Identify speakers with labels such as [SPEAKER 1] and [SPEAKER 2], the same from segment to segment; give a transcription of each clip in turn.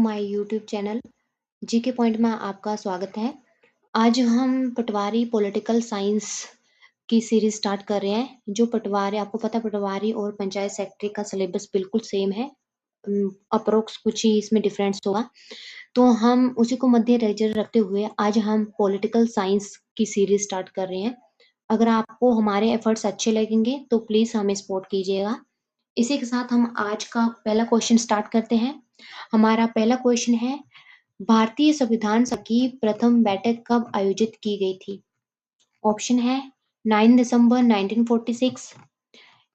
[SPEAKER 1] My YouTube channel GK point में आपका स्वागत है। आज हम पटवारी पॉलिटिकल साइंस की सीरीज स्टार्ट कर रहे हैं। जो पटवारी आपको पता है, पटवारी और पंचायत सेक्रेटरी का सिलेबस बिल्कुल सेम है। अप्रोक्स कुछ ही इसमें डिफरेंस होगा, तो हम उसी को मध्य नजर रखते हुए आज हम पॉलिटिकल साइंस की सीरीज स्टार्ट कर रहे हैं। अगर आपको हमारे एफर्ट्स अच्छे लगेंगे तो प्लीज हमें सपोर्ट कीजिएगा। इसी के साथ हम आज का पहला क्वेश्चन स्टार्ट करते हैं। हमारा पहला क्वेश्चन है, भारतीय संविधान सभा की प्रथम बैठक कब आयोजित की गई थी? ऑप्शन है 9 दिसंबर 1946,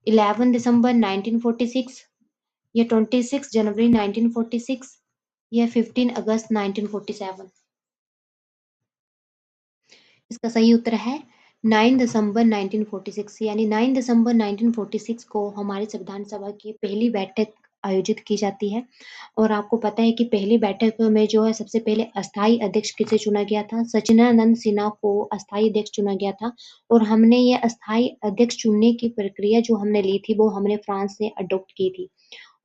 [SPEAKER 1] 11 दिसंबर 1946 या 26 जनवरी 1946 या 15 अगस्त 1947। इसका सही उत्तर है 9 दिसंबर 1946, यानी 9 दिसंबर 1946 को हमारी संविधान सभा की पहली बैठक आयोजित की जाती है। और आपको पता है कि पहली बैठक में जो है सबसे पहले अस्थाई अध्यक्ष किसे चुना गया था? सच्चिदानंद सिन्हा को अस्थाई अध्यक्ष चुना गया था। और हमने ये अस्थाई अध्यक्ष चुनने की प्रक्रिया जो हमने ली थी वो हमने फ्रांस से अडॉप्ट की थी।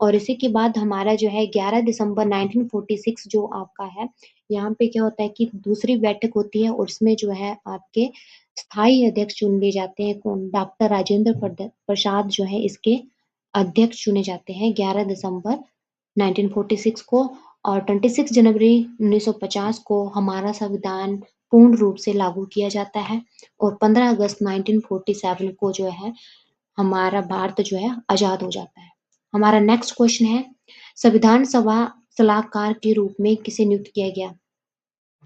[SPEAKER 1] और इसी के बाद हमारा जो है 11 दिसंबर 1946 जो आपका है, यहाँ पे क्या होता है कि दूसरी बैठक होती है और इसमें जो है आपके स्थायी अध्यक्ष चुन लिए जाते हैं। कौन? डॉक्टर राजेंद्र प्रसाद जो है इसके अध्यक्ष चुने जाते हैं 11 दिसंबर 1946 को। और 26 जनवरी 1950 को हमारा संविधान पूर्ण रूप से लागू किया जाता है। और 15 अगस्त 1947 को जो है हमारा भारत जो है आजाद हो जाता है। हमारा नेक्स्ट क्वेश्चन है, संविधान सभा सलाहकार के रूप में किसे नियुक्त किया गया?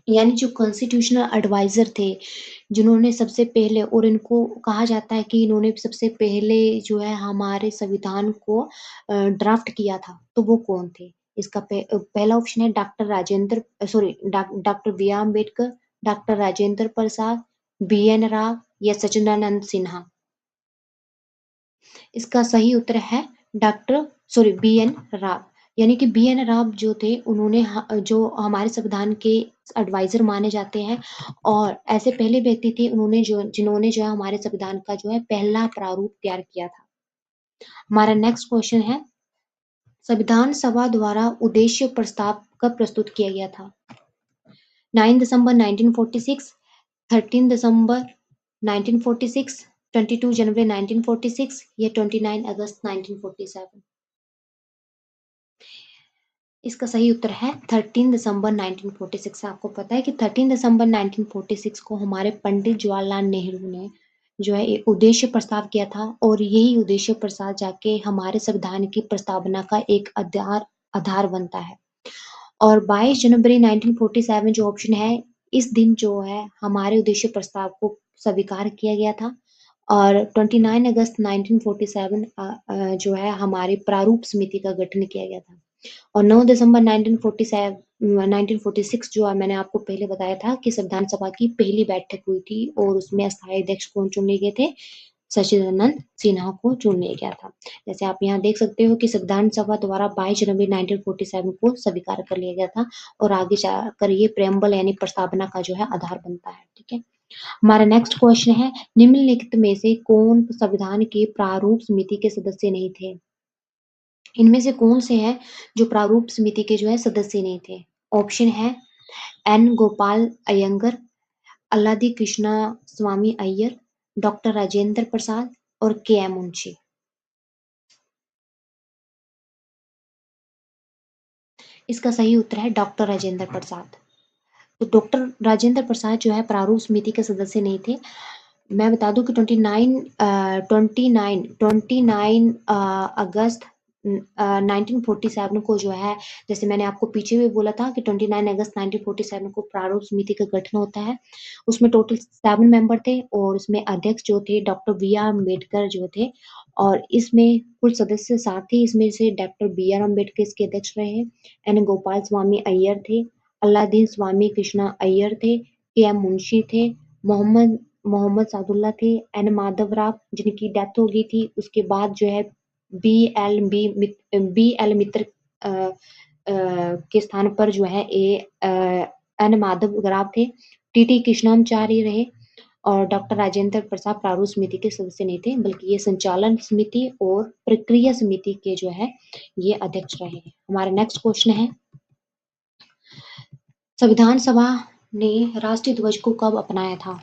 [SPEAKER 1] यानी जो कॉन्स्टिट्यूशनल एडवाइजर थे, जिन्होंने सबसे पहले, और इनको कहा जाता है कि इन्होंने सबसे पहले जो है हमारे संविधान को ड्राफ्ट किया था, तो वो कौन थे? इसका पहला ऑप्शन है doctor B R Ambedkar, doctor Rajendra Prasad, B N Rau या सच्चिदानंद सिन्हा। इसका सही उत्तर है बी एन राव। यानी कि बी एन राव जो थे, उन्होंने जो हमारे संविधान के एडवाइजर माने जाते हैं और ऐसे पहले व्यक्ति थे उन्होंने जिन्होंने जो है हमारे संविधान का जो है पहला प्रारूप तैयार किया था। हमारा नेक्स्ट क्वेश्चन है, संविधान सभा द्वारा उद्देश्य प्रस्ताव कब प्रस्तुत किया गया था? 9 दिसंबर 1946, 13 दिसंबर 1946, 22 जनवरी 1946 या 29 अगस्त 1947। इसका सही उत्तर है 13 दिसंबर 1946। आपको पता है कि 13 दिसंबर 1946 को हमारे पंडित जवाहरलाल नेहरू ने जो है एक उद्देश्य प्रस्ताव किया था और यही उद्देश्य प्रस्ताव जाके हमारे संविधान की प्रस्तावना का एक आधार बनता है। और 22 जनवरी 1947 जो ऑप्शन है, इस दिन जो है हमारे उद्देश्य प्रस्ताव को स्वीकार किया गया था। और 29 अगस्त 1947 जो है हमारी प्रारूप समिति का गठन किया गया था। और 9 दिसंबर 1946 जो है, मैंने आपको पहले बताया था कि संविधान सभा की पहली बैठक हुई थी और उसमें अस्थायी अध्यक्ष कौन चुने गए थे? सच्चिदानंद सिन्हा को चुन लिया गया था। जैसे आप यहाँ देख सकते हो कि संविधान सभा द्वारा 22 जनवरी 1947 को स्वीकार कर लिया गया था और आगे जाकर ये प्रेम्बल यानी प्रस्तावना का जो है आधार बनता है। ठीक है, हमारा नेक्स्ट क्वेश्चन है, निम्नलिखित में से कौन संविधान के प्रारूप समिति के सदस्य नहीं थे? इनमें से कौन से हैं जो प्रारूप समिति के जो है सदस्य नहीं थे? ऑप्शन है एन गोपाल अयंगर, अल्लादी कृष्णा स्वामी अय्यर, डॉक्टर राजेंद्र प्रसाद और के एम मुंशी। इसका सही उत्तर है डॉक्टर राजेंद्र प्रसाद। तो डॉक्टर राजेंद्र प्रसाद जो है प्रारूप समिति के सदस्य नहीं थे। मैं बता दूं कि 29 अगस्त 1947 को जो है, जैसे मैंने आपको पीछे भी बोला था कि 29 अगस्त 1947 को प्रारूप समिति का गठन होता है। उसमें टोटल 7 मेंबर थे और उसमें अध्यक्ष जो थे डॉक्टर बी आर अम्बेडकर जो थे। और इसमें कुल सदस्य 7 थे। इसमें से डॉक्टर बी आर अम्बेडकर इसके अध्यक्ष रहे, एन गोपाल स्वामी अय्यर थे, अल्लादीन स्वामी कृष्णा अय्यर थे, के एम मुंशी थे, मोहम्मद सादुल्ला थे, एन माधव राव जिनकी डेथ हो गई थी। उसके बाद जो है बी एल मित्र के स्थान पर जो है एन माधव राव थे, टी टी कृष्णाचार्य रहे और डॉक्टर राजेंद्र प्रसाद प्रारूप समिति के सदस्य नहीं थे, बल्कि ये संचालन समिति और प्रक्रिया समिति के जो है ये अध्यक्ष रहे। हमारा नेक्स्ट क्वेश्चन है, संविधान सभा ने राष्ट्रीय ध्वज को कब अपनाया था?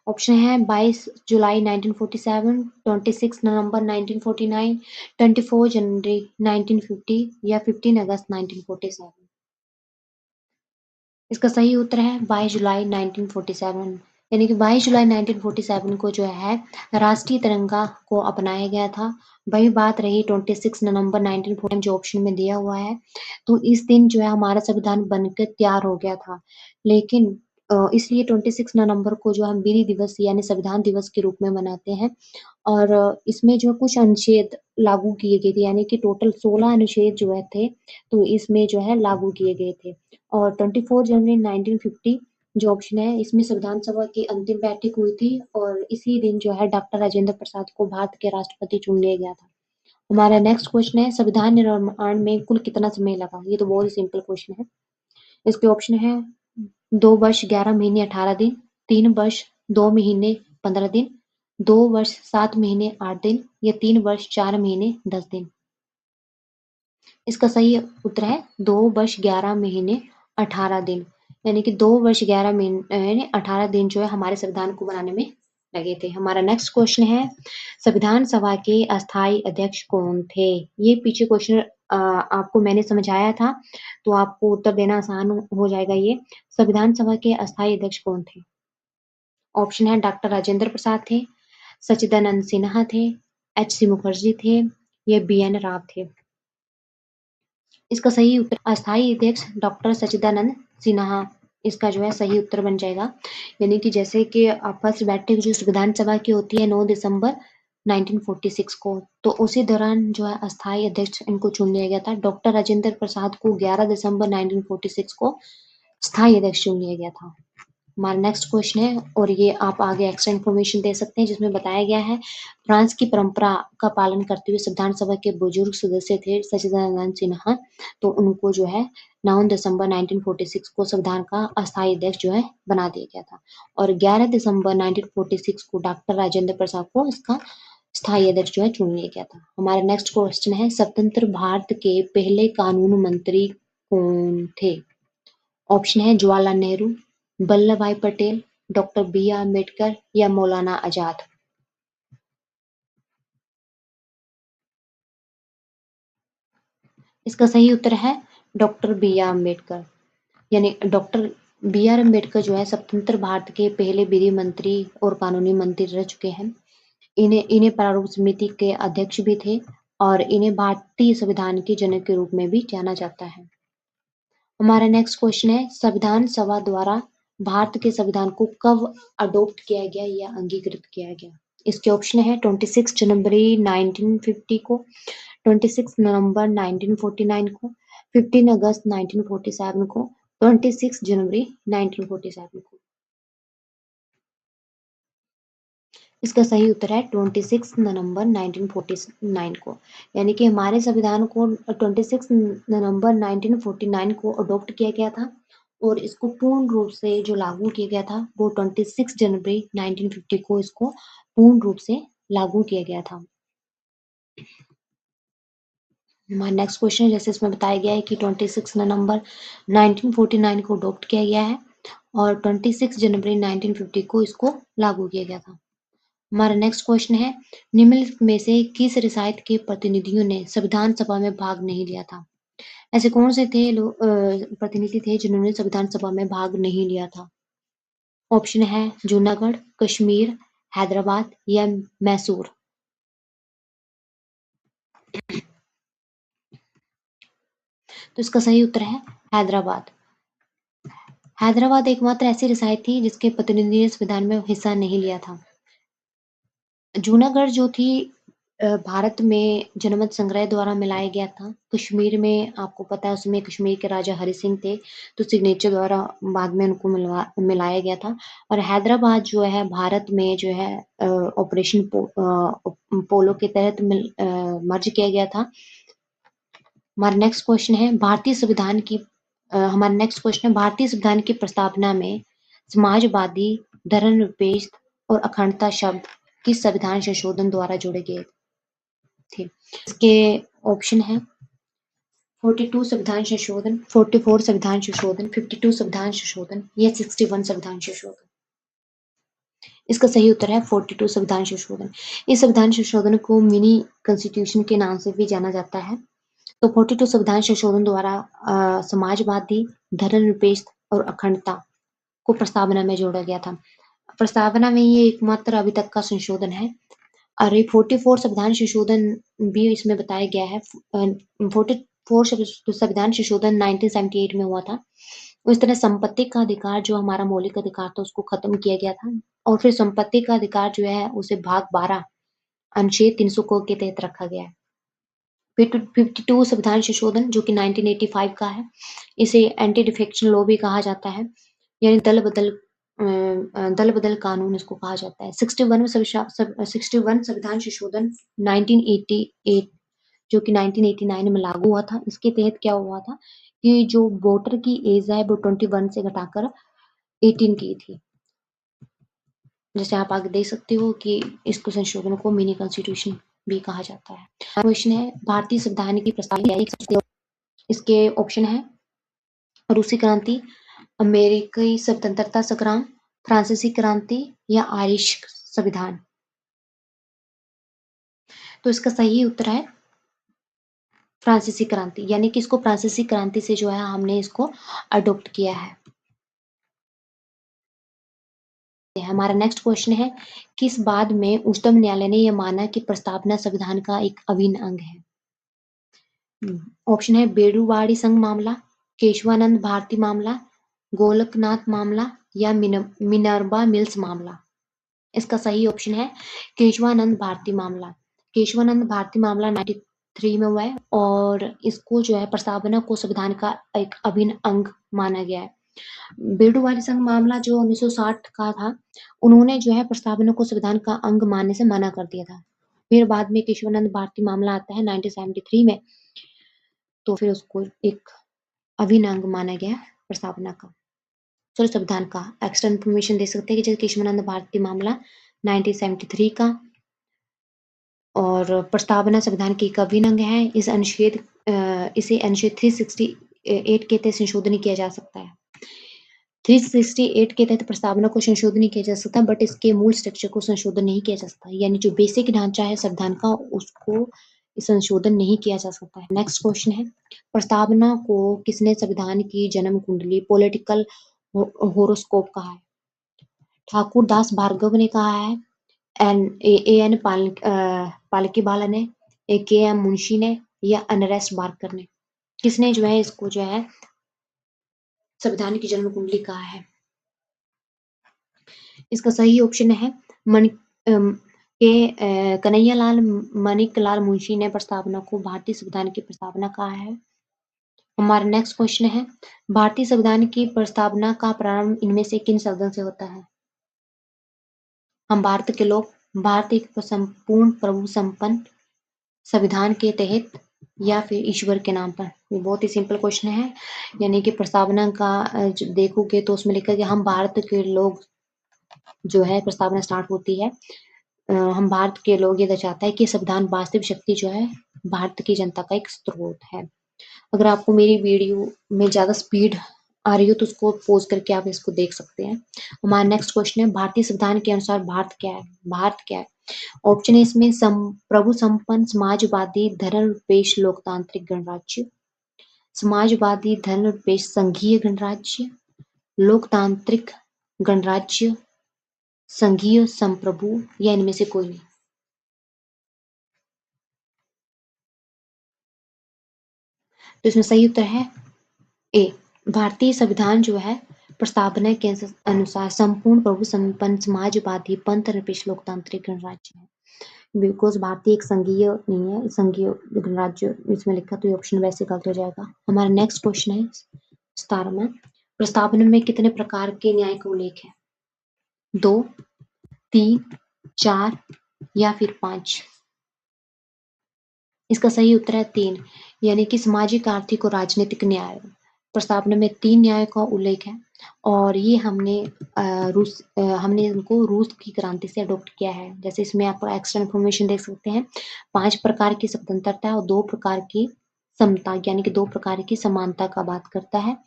[SPEAKER 1] ऑप्शन है 22 जुलाई 1947, 26 नवंबर 1949, 24 जनवरी 1950 या 15 अगस्त 1947। इसका सही उत्तर है 22 जुलाई 1947, यानी कि 22 जुलाई 1947 को जो है राष्ट्रीय तिरंगा को अपनाया गया था। वही बात रही 26 नवंबर 1949 जो ऑप्शन में दिया हुआ है, तो इस दिन जो है हमारा संविधान बनकर तैयार हो गया था। लेकिन इसलिए 26 नवंबर को जो हम वीर दिवस यानी संविधान दिवस के रूप में मनाते हैं और इसमें जो कुछ अनुच्छेद लागू किए गए थे, यानी कि टोटल 16 अनुच्छेद जो है थे, तो इसमें जो है लागू किए गए थे। और 24 जनवरी 1950 जो ऑप्शन है, इसमें संविधान सभा की अंतिम बैठक हुई थी और इसी दिन जो है डॉक्टर राजेंद्र प्रसाद को भारत के राष्ट्रपति चुन लिया गया था। हमारा नेक्स्ट क्वेश्चन है, संविधान निर्माण में कुल कितना समय लगा? ये तो बहुत ही सिंपल क्वेश्चन है। इसके ऑप्शन है 2 वर्ष 11 महीने 18 दिन, 3 वर्ष 2 महीने 15 दिन, 2 वर्ष 7 महीने 8 दिन या 3 वर्ष 4 महीने 10 दिन। इसका सही उत्तर है 2 वर्ष 11 महीने 18 दिन, यानी कि 2 वर्ष 11 महीने 18 दिन जो है हमारे संविधान को बनाने में लगे थे। हमारा नेक्स्ट क्वेश्चन है, संविधान सभा के अस्थायी अध्यक्ष कौन थे? ये पीछे क्वेश्चन आपको मैंने समझाया था, तो आपको उत्तर देना आसान हो जाएगा ये। संविधान सभा के अस्थायी अध्यक्ष कौन थे? ऑप्शन है डॉक्टर राजेंद्र प्रसाद थे, सच्चिदानंद सिन्हा थे, एच.सी. मुखर्जी थे या बी.एन. राव थे। इसका सही उत्तर अस्थायी अध्यक्ष डॉक्टर सच्चिदानंद सिन्हा इसका जो है सही उत्तर बन जाएगा। यानी कि जैसे कि फर्स्ट बैठक जो संविधान सभा की होती है 9 दिसंबर 1946 को, तो उसी दौरान जो है अस्थायी अध्यक्ष इनको चुन लिया गया था। डॉक्टर राजेंद्र प्रसाद को 11 दिसंबर 1946 को स्थायी अध्यक्ष चुन लिया गया था। हमारा नेक्स्ट क्वेश्चन है और ये आप आगे एक्स्ट्रा इन्फॉर्मेशन दे सकते हैं जिसमें बताया गया है, फ्रांस की परंपरा का पालन करते हुए संविधान सभा के बुजुर्ग सदस्य थे सच्चिदानंद सिन्हा, तो उनको जो है 9 दिसंबर 1946 को संविधान का अस्थायी अध्यक्ष जो है बना दिया गया था और 11 दिसंबर 1946 को डॉक्टर राजेंद्र प्रसाद को इसका स्थायी अध्यक्ष जो है चुन लिया गया था। हमारा नेक्स्ट क्वेश्चन है, स्वतंत्र भारत के पहले कानून मंत्री कौन थे? ऑप्शन है Jawaharlal Nehru, Vallabhbhai Patel, doctor B R Ambedkar या मौलाना आजाद। इसका सही उत्तर है डॉक्टर बी आर अम्बेडकर, यानी डॉक्टर बी आर अम्बेडकर जो है स्वतंत्र भारत के पहले विधि मंत्री और कानूनी मंत्री रह चुके हैं। इन्हें इन्हें प्रारूप समिति के अध्यक्ष भी थे और इन्हें भारतीय संविधान के जनक के रूप में भी जाना जाता है। हमारा नेक्स्ट क्वेश्चन है, संविधान सभा द्वारा भारत के संविधान को कब अडॉप्ट किया गया या अंगीकृत किया गया? इसके ऑप्शन है 26 जनवरी 1950 को, 26 नवंबर 1949 को, 15 अगस्त 1947 को, 26 जनवरी 1947 को। इसका सही उत्तर है 26 नवंबर 1949 को, यानी कि हमारे संविधान को 26 नवंबर 1949 को अडॉप्ट किया गया था और इसको पूर्ण रूप से जो लागू किया गया था वो 26 जनवरी 1950 को इसको पूर्ण रूप से लागू किया गया था। हमारा नेक्स्ट क्वेश्चन जैसे इसमें बताया गया है कि 26 नवंबर 1949 को अडॉप्ट किया गया है और 26 जनवरी 1950 को इसको लागू किया गया था। हमारा नेक्स्ट क्वेश्चन है, निम्नलिखित में से किस रियासत के प्रतिनिधियों ने संविधान सभा में भाग नहीं लिया था? ऐसे कौन से थे लोग प्रतिनिधि थे जिन्होंने संविधान सभा में भाग नहीं लिया था? ऑप्शन है जूनागढ़, कश्मीर, हैदराबाद या मैसूर। तो इसका सही उत्तर है हैदराबाद। हैदराबाद एकमात्र ऐसी रियासत थी जिसके प्रतिनिधि ने संविधान में हिस्सा नहीं लिया था। जूनागढ़ जो थी भारत में जनमत संग्रह द्वारा मिलाया गया था। कश्मीर में आपको पता है उसमें कश्मीर के राजा हरि सिंह थे, तो सिग्नेचर द्वारा बाद में उनको मिलाया गया था। और हैदराबाद जो है भारत में जो है ऑपरेशन पोलो के तहत मर्ज किया गया था। हमारा नेक्स्ट क्वेश्चन है, भारतीय संविधान की प्रस्तावना में समाजवादी, धर्मनिरपेक्ष और अखंडता शब्द किस संविधान संशोधन द्वारा जोड़े गए थे? इसके ऑप्शन है 42 संविधान संशोधन, 44 संविधान संशोधन, 52 संविधान संशोधन या 61 संविधान संशोधन? इसका सही उत्तर है 42 संविधान संशोधन। इस संविधान संशोधन को मिनी कॉन्स्टिट्यूशन के नाम से भी जाना जाता है। तो 42 संविधान संशोधन द्वारा समाजवादी, धर्मनिरपेक्ष और अखंडता को प्रस्तावना में जोड़ा गया था। प्रस्तावना में ये एकमात्र अभी तक का संशोधन है। और ये 44 संविधान संशोधन भी इसमें बताया गया है। 44 संविधान संशोधन 1978 में हुआ था। उस तरह संपत्ति का अधिकार जो हमारा मौलिक अधिकार था उसको खत्म किया गया था और फिर संपत्ति का अधिकार जो है उसे भाग 12 अनुच्छेद 300 को के तहत रखा गया है। 52 संविधान संशोधन जो कि 1985 का है, इसे एंटी डिफेक्शन लॉ भी कहा जाता है, यानी दल बदल कानून इसको कहा जाता है। 61 संविधान संशोधन 1988 जो कि 1989 में लागू हुआ था। इसके तहत क्या हुआ था कि जो वोटर की एज है वो 21 से घटाकर 18 की थी। जैसे आप आगे देख सकते हो कि इसको संशोधन को मिनी कॉन्स्टिट्यूशन भी कहा जाता है। क्वेश्चन है भारतीय संविधान की प्रस्तावना। इसके ऑप्शन है रूसी क्रांति, अमेरिकी स्वतंत्रता संग्राम, फ्रांसीसी क्रांति या आयरिश संविधान। तो इसका सही उत्तर है फ्रांसीसी क्रांति, यानी कि इसको फ्रांसीसी क्रांति से जो है हमने इसको अडॉप्ट किया है। हमारा नेक्स्ट क्वेश्चन है किस बाद में उच्चतम न्यायालय ने यह माना कि प्रस्तावना संविधान का एक अभिन्न अंग है? ऑप्शन है बेड़ूवाड़ी संघ मामला, केशवानंद भारती मामला, गोलकनाथ मामला या मिनर्वा मिल्स मामला। इसका सही ऑप्शन है केशवानंद भारती मामला। केशवानंद भारती मामला 93 में हुआ है और इसको जो है प्रस्तावना को संविधान का एक अभिन्न अंग माना गया है। बेड़ूवाली संघ मामला जो 1960 का था, उन्होंने जो है प्रस्तावना को संविधान का अंग मानने से मना कर दिया था। फिर बाद में केशवानंद भारती मामला आता है 1973 में, तो फिर उसको एक अभिन्न अंग माना गया प्रस्तावना का, सॉरी संविधान का। एक्स्ट्रा इन्फॉर्मेशन दे सकते हैं कि जैसे केशवानंद भारती मामला 1973 का और प्रस्तावना संविधान की एक अभिन्न अंग है। इसे अनुच्छेद 368 के तहत संशोधन किया जा सकता है। 368 के तहत प्रस्तावना को संशोधन नहीं किया जा सकता, बट इसके मूल स्ट्रक्चर को संशोधन नहीं किया जा सकता, यानी जो बेसिक ढांचा है संविधान का उसको संशोधन नहीं किया जा सकता है। नेक्स्ट क्वेश्चन है प्रस्तावना को किसने संविधान की जन्म कुंडली पॉलिटिकल होरोस्कोप कहा है? ठाकुर दास भार्गव ने कहा है, एन पालकी बाला ने, के एम मुंशी ने या अनरेस्ट बारकर ने? किसने जो है इसको जो है संविधान की जन्म कुंडली कहा है? इसका सही ऑप्शन है कन्हैयालाल माणिकलाल मुंशी ने प्रस्तावना को भारतीय संविधान की प्रस्तावना कहा है। हमारा नेक्स्ट क्वेश्चन है भारतीय संविधान की प्रस्तावना का प्रारंभ इनमें से किन शब्दों से होता है? हम भारत के लोग, भारत एक संपूर्ण प्रभु संपन्न संविधान के तहत या फिर ईश्वर के नाम पर? ये बहुत ही सिंपल क्वेश्चन है, यानी कि प्रस्तावना का देखोगे तो उसमें लिखा गया हम भारत के लोग जो है प्रस्तावना स्टार्ट होती है। हम भारत के लोग ये दर्शाता है कि संविधान वास्तविक शक्ति जो है भारत की जनता का एक स्रोत है। अगर आपको मेरी वीडियो में ज़्यादा स्पीड आ रही हो तो उसको पॉज करके आप इसको देख सकते हैं। हमारा नेक्स्ट क्वेश्चन है भारतीय संविधान के अनुसार भारत क्या है? भारत क्या है? ऑप्शन है इसमें प्रभु संपन्न समाजवादी धर्मनिरपेक्ष लोकतांत्रिक गणराज्य, समाजवादी धर्मनिरपेक्ष संघीय गणराज्य, लोकतांत्रिक गणराज्य, संघीय संप्रभु या इनमें से कोई नहीं? तो इसमें सही उत्तर है ए। भारतीय संविधान जो है प्रस्तावना के अनुसार संपूर्ण प्रभु संपन्न समाजवादी पंथ निरपेक्ष लोकतांत्रिक गणराज्य है। बिकॉज भारतीय एक संघीय नहीं है, संघीय गणराज्य इसमें लिखा तो ये ऑप्शन वैसे गलत हो जाएगा। हमारा नेक्स्ट क्वेश्चन है 17वां प्रस्तावना में कितने प्रकार के न्याय का उल्लेख है? 2, 3, 4 या फिर 5? इसका सही उत्तर है 3, यानी कि सामाजिक, आर्थिक और राजनीतिक न्याय। प्रस्तावना में 3 न्याय का उल्लेख है और ये हमने इनको रूस की क्रांति से अडॉप्ट किया है। जैसे इसमें आप एक्स्ट्रा इन्फॉर्मेशन देख सकते हैं 5 प्रकार की स्वतंत्रता और 2 प्रकार की समता यानी कि 2 प्रकार की समानता का बात करता है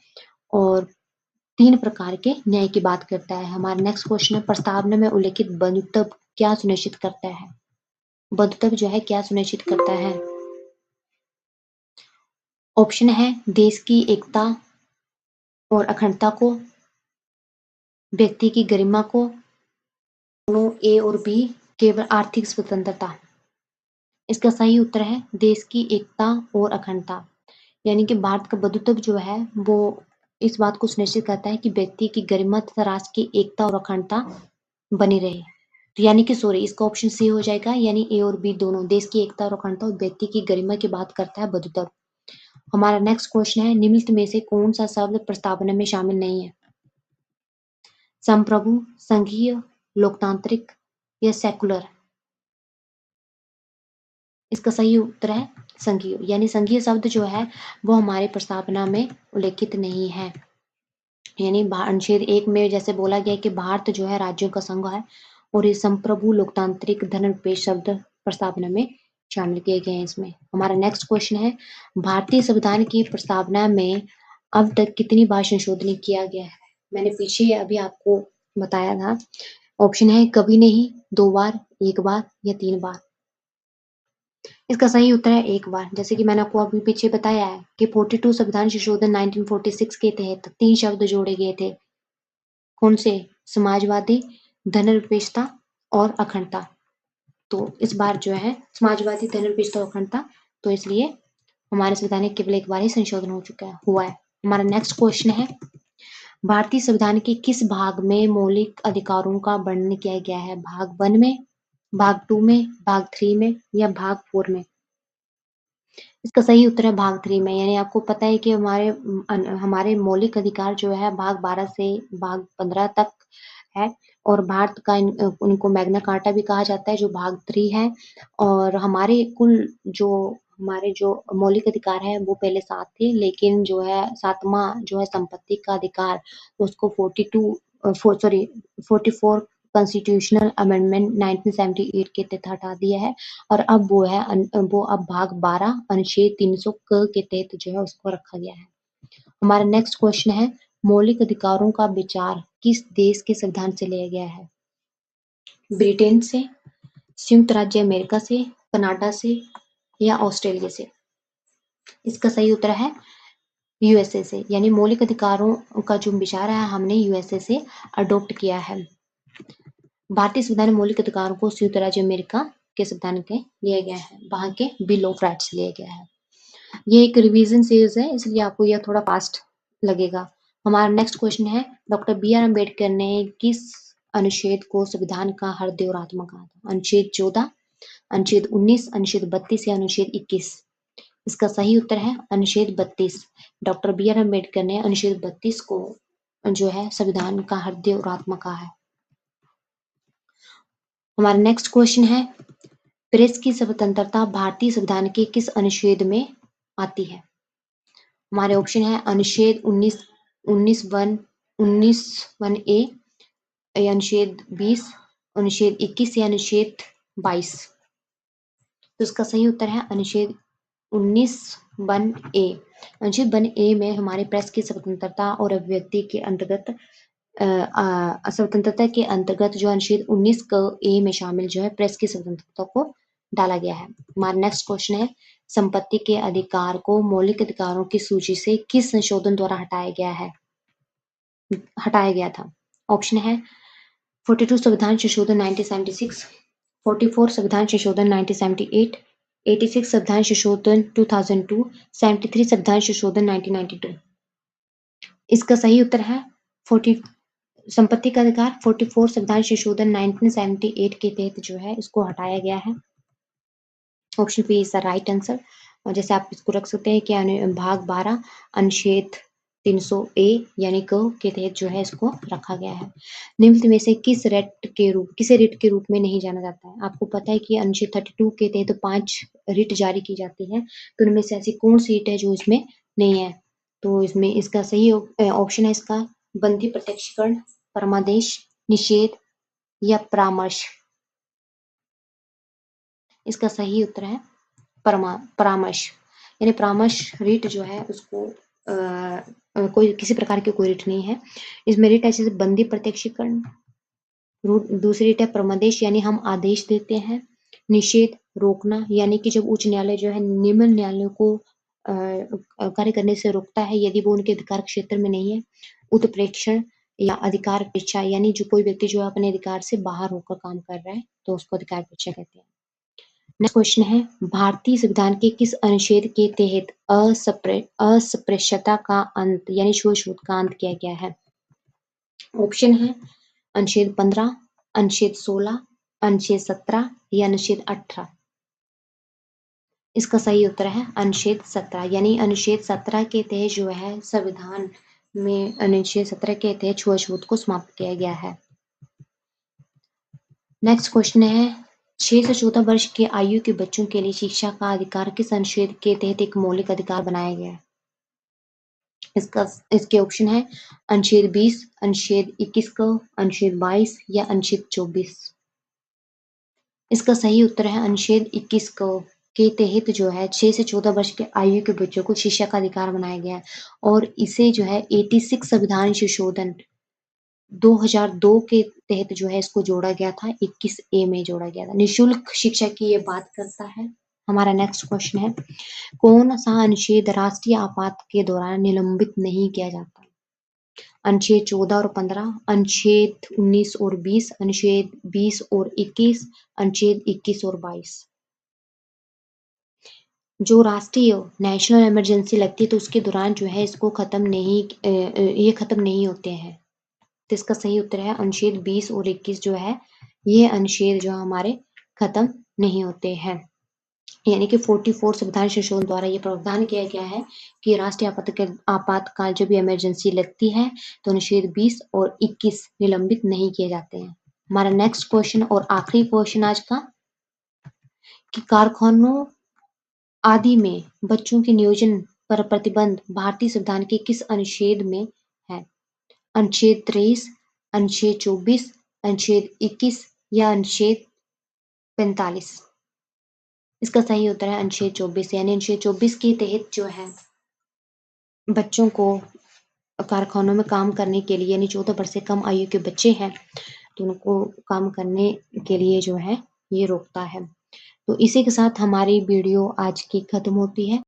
[SPEAKER 1] और 3 प्रकार के न्याय की बात करता है। हमारा नेक्स्ट क्वेश्चन है प्रस्तावना में उल्लेखित बंधुत्व क्या सुनिश्चित करता है? बंधुत्व जो है क्या सुनिश्चित करता है? ऑप्शन है देश की एकता और अखंडता को, व्यक्ति की गरिमा को, दोनों ए और बी, केवल आर्थिक स्वतंत्रता। इसका सही उत्तर है देश की एकता और अखंडता। यानी कि भारत का बंधुत्व जो है वो इस बात को सुनिश्चित करता है कि व्यक्ति की गरिमा तथा राष्ट्र की एकता और अखंडता बनी रहे। तो यानी कि सॉरी इसका ऑप्शन सी हो जाएगा, यानी ए और बी दोनों देश की एकता और अखंडता और व्यक्ति की गरिमा की बात करता है बंधुत्व। हमारा नेक्स्ट क्वेश्चन है निम्नलिखित में से कौन सा शब्द प्रस्तावना में शामिल नहीं है? संप्रभु, संघीय, लोकतांत्रिक या सेकुलर? इसका सही उत्तर है संघीय, यानी संघीय शब्द जो है वो हमारे प्रस्तावना में उल्लेखित नहीं है। यानी अनुच्छेद 1 में जैसे बोला गया कि भारत जो है राज्यों का संघ है और ये संप्रभु, लोकतांत्रिक, धर्मनिरपेक्ष शब्द प्रस्तावना में शामिल किए गए हैं इसमें। हमारा नेक्स्ट क्वेश्चन है भारतीय संविधान की प्रस्तावना में अब तक कितनी बार संशोधन किया गया है? मैंने पीछे अभी आपको बताया था। ऑप्शन है कभी नहीं, 2 बार, 1 बार या 3 बार। इसका सही उत्तर है 1 बार। जैसे कि मैंने आपको अभी पीछे बताया है कि 42 संविधान संशोधन 1946 के तहत 3 शब्द जोड़े गए थे। कौन से? समाजवादी, धर्मनिरपेक्षता और अखंडता। तो इस बार जो है समाजवादी, धर्मनिरपेक्षता और अखंडता, तो इसलिए हमारे संविधान में केवल 1 बार ही संशोधन हुआ है। हमारा नेक्स्ट क्वेश्चन है भारतीय संविधान के किस भाग में मौलिक अधिकारों का वर्णन किया गया है? भाग 1 में, भाग 2 में, भाग 3 में या भाग 4 में? इसका सही उत्तर है भाग 3 में। यानी आपको पता है कि हमारे मौलिक अधिकार जो है भाग 12 से भाग 15 तक है और भारत का उनको मैग्ना कार्टा भी कहा जाता है जो भाग 3 है और हमारे जो मौलिक अधिकार है वो पहले 7 थे, लेकिन जो है 7वां जो है संपत्ति का अधिकार उसको 44 कॉन्स्टिट्यूशनल अमेंडमेंट 1978 के तहत हटा दिया है और अब वो अब भाग 12 अनुच्छेद 300 क के तहत जो है उसको रखा गया है। हमारा नेक्स्ट क्वेश्चन है मौलिक अधिकारों का विचार किस देश के संविधान से लिया गया है? ब्रिटेन से, संयुक्त राज्य अमेरिका से, कनाडा से या ऑस्ट्रेलिया से? इसका सही उत्तर है यूएसए से। यानी मौलिक अधिकारों का जो विचार है हमने यूएसए से अडॉप्ट किया है। भारतीय संविधान में मौलिक अधिकारों को संयुक्त राज्य अमेरिका के संविधान के लिया गया है, वहां के बिल ऑफ राइट्स लिया गया है। ये एक रिवीजन सीरीज है इसलिए आपको यह थोड़ा फास्ट लगेगा। हमारा नेक्स्ट क्वेश्चन है डॉक्टर बी आर अम्बेडकर ने किस अनुच्छेद को संविधान का हृदय और आत्मा कहा था? अनुच्छेद 14, अनुच्छेद 19, अनुच्छेद 32 या अनुच्छेद 21? इसका सही उत्तर है अनुच्छेद 32। डॉक्टर बी आर अम्बेडकर ने अनुच्छेद 32 को जो है संविधान का हृदय और आत्मा कहा है। हमारा नेक्स्ट क्वेश्चन है प्रेस की स्वतंत्रता भारतीय संविधान के किस अनुच्छेद में आती है? हमारे ऑप्शन है अनुच्छेद 19 ए या अनुच्छेद 20, अनुच्छेद 21 या अनुच्छेद 22? तो इसका सही उत्तर है अनुच्छेद 19 ए। अनुच्छेद 1 ए में हमारे प्रेस की स्वतंत्रता और अभिव्यक्ति के अंतर्गत स्वतंत्रता के अंतर्गत जो अनुच्छेद 19 क ए में शामिल जो है प्रेस की स्वतंत्रता को डाला गया है। हमारा नेक्स्ट क्वेश्चन है संपत्ति के अधिकार को मौलिक अधिकारों की सूची से किस संशोधन द्वारा हटाया गया था? ऑप्शन है 42 संविधान संशोधन 1976, 44 संविधान संशोधन 1978, 86 संविधान संशोधन 2002, 73 संविधान संशोधन 1992? इसका सही उत्तर है 40 संपत्ति का अधिकार 44 संविधान संशोधन 1978 के तहत जो है इसको हटाया गया है। Option B is the right answer. और जैसे आप इसको रख सकते हैं कि भाग 12 अनुच्छेद 300 ए यानी क के तहत जो है इसको रखा गया है। निम्नलिखित में से किसे रिट के रूप में नहीं जाना जाता है? आपको पता है कि अनुच्छेद 32 के तहत 5 रिट जारी की जाती है, तो उनमें से ऐसी कौन सी रिट है जो इसमें नहीं है? तो इसमें इसका सही ऑप्शन है इसका बंदी प्रत्यक्षीकरण, परमादेश, निषेध या परामर्श? इसका सही उत्तर है परामर्श। यानी परामर्श रीट जो है उसको कोई किसी प्रकार की कोई रीट नहीं है। इसमें रीट है जैसे बंदी प्रत्यक्षीकरण, दूसरी रीट है प्रमदेश यानी हम आदेश देते हैं, निषेध रोकना यानी कि जब उच्च न्यायालय जो है निम्न न्यायालयों को कार्य करने से रोकता है यदि वो उनके अधिकार क्षेत्र में नहीं है, उत्प्रेक्षण या अधिकार परीक्षा यानी जो कोई व्यक्ति जो है अपने अधिकार से बाहर होकर काम कर रहा है तो उसको अधिकार परीक्षा कहते हैं। नेक्स्ट क्वेश्चन है भारतीय संविधान के किस अनुच्छेद के तहत अस्पृश्यता का अंत यानी छुआछूत का अंत किया गया है? ऑप्शन है अनुच्छेद 15, अनुच्छेद 16, अनुच्छेद 17 या अनुच्छेद 18। इसका सही उत्तर है अनुच्छेद 17 यानी अनुच्छेद 17 के तहत जो है संविधान में अनुच्छेद 17 के तहत छुआछूत को समाप्त किया गया है। नेक्स्ट क्वेश्चन है 6 से 14 वर्ष के आयु के बच्चों के लिए शिक्षा का अधिकार किस अनुच्छेद के तहत एक मौलिक अधिकार बनाया गया है? इसके ऑप्शन है अनुच्छेद 20, अनुच्छेद 21 को, अनुच्छेद 22 या अनुच्छेद 24। इसका सही उत्तर है अनुच्छेद 21 को के तहत जो है 6 से 14 वर्ष के आयु के बच्चों को शिक्षा का अधिकार बनाया गया है और इसे जो है 86 संविधान संशोधन 2002 के तहत जो है इसको जोड़ा गया था, 21A में जोड़ा गया था। निःशुल्क शिक्षा की ये बात करता है। हमारा नेक्स्ट क्वेश्चन है कौन सा अनुच्छेद राष्ट्रीय आपात के दौरान निलंबित नहीं किया जाता? अनुच्छेद 14 और 15, अनुच्छेद 19 और 20, अनुच्छेद 20 और 21, अनुच्छेद 21 और 22। जो राष्ट्रीय नेशनल इमरजेंसी लगती है तो उसके दौरान जो है इसको ये खत्म नहीं होते हैं। तो इसका सही उत्तर है अनुच्छेद 20 और 21 जो है ये अनुच्छेद जो हमारे खत्म नहीं होते हैं। यानी कि 44 संविधान संशोधन द्वारा ये प्रावधान किया गया है कि राष्ट्रीय आपातकाल जब भी इमरजेंसी लगती है तो अनुच्छेद 20 और 21 निलंबित नहीं किए जाते हैं। हमारा नेक्स्ट क्वेश्चन और आखिरी क्वेश्चन आज का कि कारखानों आदि में बच्चों के नियोजन पर प्रतिबंध भारतीय संविधान के किस अनुच्छेद में है? अनुच्छेद 23, अनुच्छेद 24, अनुच्छेद 21 या अनुच्छेद 45। इसका सही उत्तर है अनुच्छेद 24 यानी अनुच्छेद 24 के तहत जो है बच्चों को कारखानों में काम करने के लिए यानी 14 वर्ष से कम आयु के बच्चे हैं तो उनको काम करने के लिए जो है ये रोकता है। तो इसी के साथ हमारी वीडियो आज की खत्म होती है।